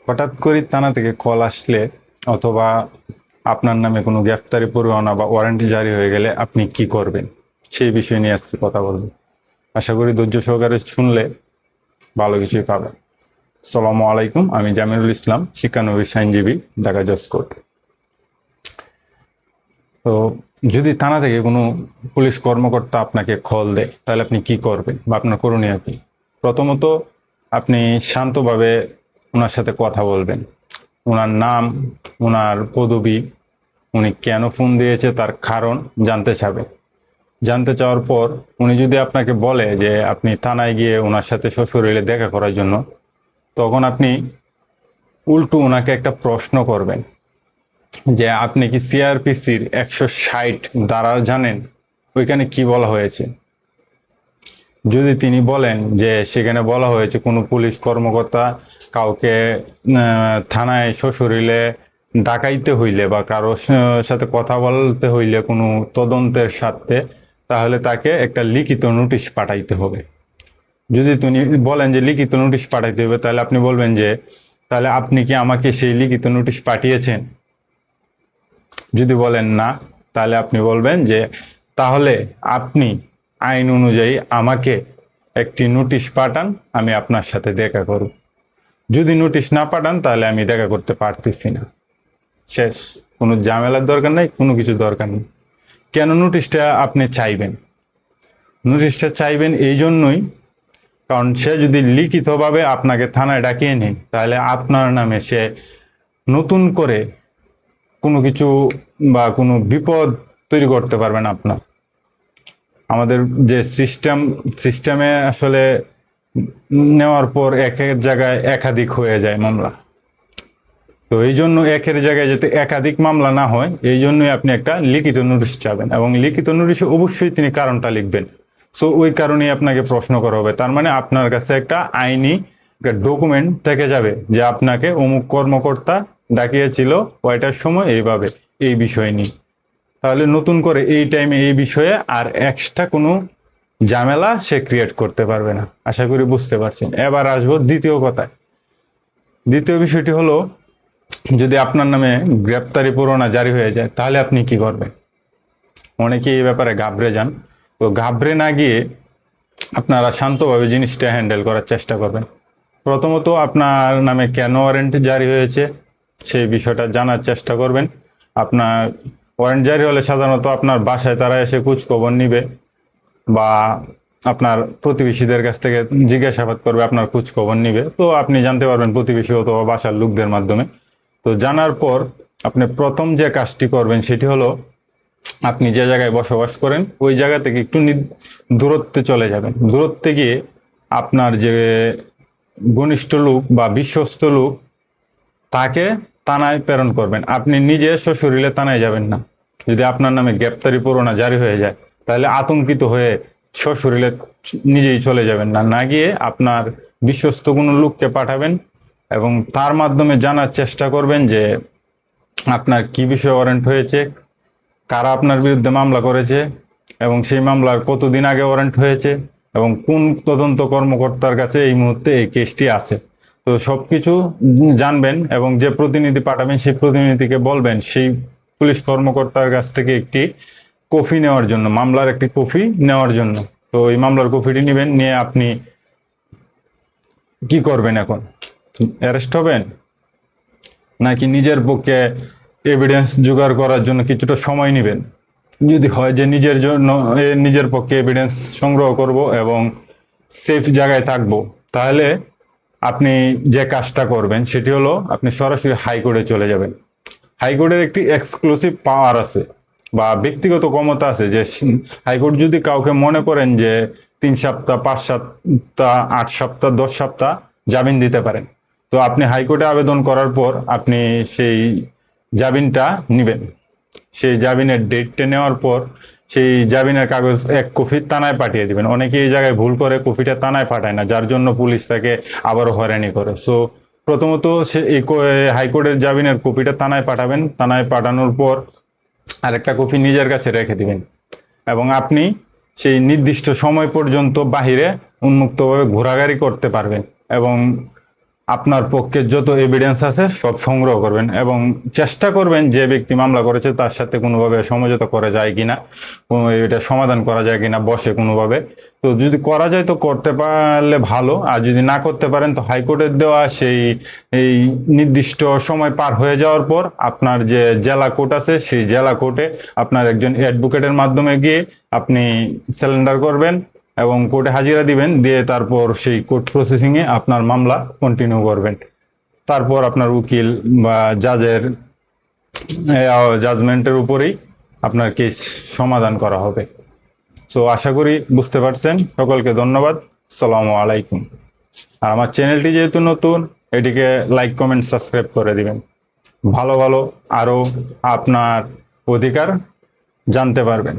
হঠাৎ করে থানা থেকে কল আসলে অথবা আপনার নামে কোনো গ্রেফতারি পরোয়ানা বা ওয়ারেন্ট জারি হয়ে গেলে আপনি কি করবেন, সেই বিষয় নিয়ে আজকে কথা বলবো। আশা করি ধৈর্য সহকারে শুনলে ভালো কিছুই পাবেন। আসসালামু আলাইকুম, আমি জামিরুল ইসলাম, শিক্ষানবিশ আইনজীবী, ঢাকা জজ কোর্ট। তো যদি থানা থেকে কোনো পুলিশ কর্মকর্তা আপনাকে কল দেয় তাহলে আপনি কি করবেন বা আপনার করণীয় কি? প্রথমত আপনি শান্তভাবে ওনার সাথে কথা বলবেন। ওনার নাম, ওনার পদবি, উনি কেন ফোন দিয়েছে তার কারণ জানতে চাবে। জানতে চাওয়ার পর উনি যদি আপনাকে বলে যে আপনি থানায় গিয়ে ওনার সাথে সশরীরে দেখা করার জন্য, তখন আপনি উল্টো ওনাকে একটা প্রশ্ন করবেন যে আপনি কি সিআরপিসির 160 ধারা জানেন, ওইখানে কি বলা হয়েছে? যদি তিনি বলেন যে সেখানে বলা হয়েছে কোনো পুলিশ কর্মকর্তা কাউকে থানায় সশরীরে ডাকাইতে হইলে বা কারো সাথে কথা বলতে হইলে কোনো তদন্তের স্বার্থে, তাহলে তাকে একটা লিখিত নোটিশ পাঠাইতে হবে। যদি তিনি বলেন যে লিখিত নোটিশ পাঠাইতে হবে, তাহলে আপনি বলবেন যে তাহলে আপনি কি আমাকে সেই লিখিত নোটিশ পাঠিয়েছেন? যদি বলেন না, তাহলে আপনি বলবেন যে তাহলে আপনি আইন অনুযায়ী আমাকে একটি নোটিশ পাঠান, আমি আপনার সাথে দেখা করব। যদি নোটিশ না পাঠান তাহলে আমি দেখা করতে পারতেছি না। শেষ। কোনো ঝামেলার দরকার নেই, কোনো কিছু দরকার নেই। কেন নোটিশটা আপনি চাইবেন? নোটিশটা চাইবেন এই জন্যই, কারণ সে যদি লিখিতভাবে আপনাকে থানায় ডাকিয়ে নেয় তাহলে আপনার নামে সে নতুন করে কোনো কিছু বা কোনো বিপদ তৈরি করতে পারবেন আপনার। আমাদের যে সিস্টেমে আসলে নেওয়ার পর এক এক জায়গায় একাধিক হয়ে যায় মামলা। তো এই জন্য একের জায়গায় যাতে একাধিক মামলা না হয়, এই জন্যই আপনি একটা লিখিত নোটিশ চাবেন, এবং লিখিত নোটিশে অবশ্যই তিনি কারণটা লিখবেন। সো ওই কারণেই আপনাকে প্রশ্ন করা হবে। তার মানে আপনার কাছে একটা আইনি একটা ডকুমেন্ট থেকে যাবে যে আপনাকে অমুক কর্মকর্তা ডাকিয়েছিল কয়টার সময় এইভাবে এই বিষয় নিয়ে। তাহলে নতুন করে এই টাইমে এই বিষয়ে আর এক্সট্রা কোনো ঝামেলা সে ক্রিয়েট করতে পারবে না। আশা করি বুঝতে পারছেন। এবার আসবো দ্বিতীয় কথায়। দ্বিতীয় বিষয়টি হলো, যদি আপনার নামে গ্রেপ্তারি পরোয়ানা জারি হয়ে যায় তাহলে আপনি কি করবেন? অনেকে এই ব্যাপারে ঘাবড়ে যান। তো ঘাবড়ে না গিয়ে আপনারা শান্তভাবে জিনিসটা হ্যান্ডেল করার চেষ্টা করবেন। প্রথমত আপনার নামে কেন ওয়ারেন্ট জারি হয়েছে সেই বিষয়টা জানার চেষ্টা করবেন। আপনার ওয়ারেন্ট জারি হলে সাধারণত আপনার বাসায় তারা এসে খোঁজ খবর নিবে, বা আপনার প্রতিবেশীদের কাছ থেকে জিজ্ঞাসাবাদ করবে, আপনার খোঁজ খবর নিবে। তো আপনি জানতে পারবেন প্রতিবেশী অথবা বাসার লোকদের মাধ্যমে। তো জানার পর আপনি প্রথম যে কাজটি করবেন সেটি হলো, আপনি যে জায়গায় বসবাস করেন ওই জায়গা থেকে একটু দূরত্বে চলে যাবেন। দূরত্বে গিয়ে আপনার যে ঘনিষ্ঠ লোক বা বিশ্বস্ত লোক তাকে থানায় প্রেরণ করবেন। আপনি নিজে সশরীরে থানায় যাবেন না। যদি আপনার নামে গ্রেপ্তারি পরোয়ানা জারি হয়ে যায় তাহলে আতঙ্কিত হয়ে সশরীরে নিজেই চলে যাবেন না, না গিয়ে আপনার বিশ্বস্ত কোনো লোককে পাঠাবেন এবং তার মাধ্যমে জানার চেষ্টা করবেন যে আপনার কি বিষয়ে ওয়ারেন্ট হয়েছে, কারা আপনার বিরুদ্ধে মামলা করেছে, এবং সেই মামলার কতদিন আগে ওয়ারেন্ট হয়েছে, এবং কোন তদন্ত কর্মকর্তার কাছে এই মুহূর্তে এই কেসটি আছে। তো সবকিছু জানবেন, এবং যে প্রতিনিধি পাঠাবেন সেই প্রতিনিধিকে বলবেন সেই পুলিশ কর্মকর্তার কাছ থেকে একটি কপি নেওয়ার জন্য, মামলার একটি কপি নেওয়ার জন্য। তো এই মামলার কপিটি নেবেন, নিয়ে আপনি কি করবেন? এখন অ্যারেস্ট হবেন, নাকি নিজের পক্ষে এভিডেন্স জোগাড় করার জন্য কিছুটা সময় নেবেন? যদি হয় যে নিজের জন্য নিজের পক্ষে এভিডেন্স সংগ্রহ করব এবং সেফ জায়গায় থাকব, তাহলে আপনি যে কাজটা করবেন সেটি হলো আপনি সরাসরি হাইকোর্টে চলে যাবেন। হাইকোর্টের একটি এক্সক্লুসিভ পাওয়ার আছে বা ব্যক্তিগত ক্ষমতা আছে, যে হাইকোর্ট যদি কাউকে মনে করেন যে 3 সপ্তাহ, 5 সপ্তাহ, 8 সপ্তাহ, 10 সপ্তাহ জামিন দিতে পারেন। তো আপনি হাইকোর্টে আবেদন করার পর আপনি সেই জামিনটা নেবেন। সেই জামিনের ডেটটা নেওয়ার পর সেই জামিনের কাগজ এক কপি থানায় পাঠিয়ে দিবেন। অনেকে এই জায়গায় ভুল করে কপিটা থানায় পাঠায় না, যার জন্য পুলিশ তাকে আবারও হয়রানি করে। সো প্রথমত সে এই হাইকোর্টের জামিনের কপিটা থানায় পাঠাবেন। থানায় পাঠানোর পর আরেকটা কপি নিজের কাছে রেখে দিবেন, এবং আপনি সেই নির্দিষ্ট সময় পর্যন্ত বাহিরে উন্মুক্তভাবে ঘোরাঘুরি করতে পারবেন। এবং আপনার পক্ষে যত এভিডেন্স আছে সব সংগ্রহ করবেন এবং চেষ্টা করবেন যে ব্যক্তি মামলা করেছে তার সাথে কোনোভাবে সমঝোতা করা যায় কিনা, এটা সমাধান করা যায় কিনা বসে কোনোভাবে। তো যদি করা যায় তো করতে পারলে ভালো, আর যদি না করতে পারেন তো হাইকোর্টের দেওয়া সেই এই নির্দিষ্ট সময় পার হয়ে যাওয়ার পর আপনার যে জেলা কোর্ট আছে সেই জেলা কোর্টে আপনার একজন অ্যাডভোকেটের মাধ্যমে গিয়ে আপনি স্যালেন্ডার করবেন এবং কোর্টে হাজিরা দিবেন, দিয়ে তারপর সেই কোর্ট প্রসেসিং এ আপনার মামলা কন্টিনিউ করবেন। তারপর আপনার উকিল বা জাজের জাজমেন্টের উপরেই আপনার কেস সমাধান করা হবে। সো আশা করি বুঝতে পারছেন। সকলকে ধন্যবাদ। আসসালামু আলাইকুম। আর আমার চ্যানেলটি যেহেতু নতুন, এটিকে লাইক কমেন্ট সাবস্ক্রাইব করে দিবেন। ভালো ভালো আরো আপনার অধিকার জানতে পারবেন।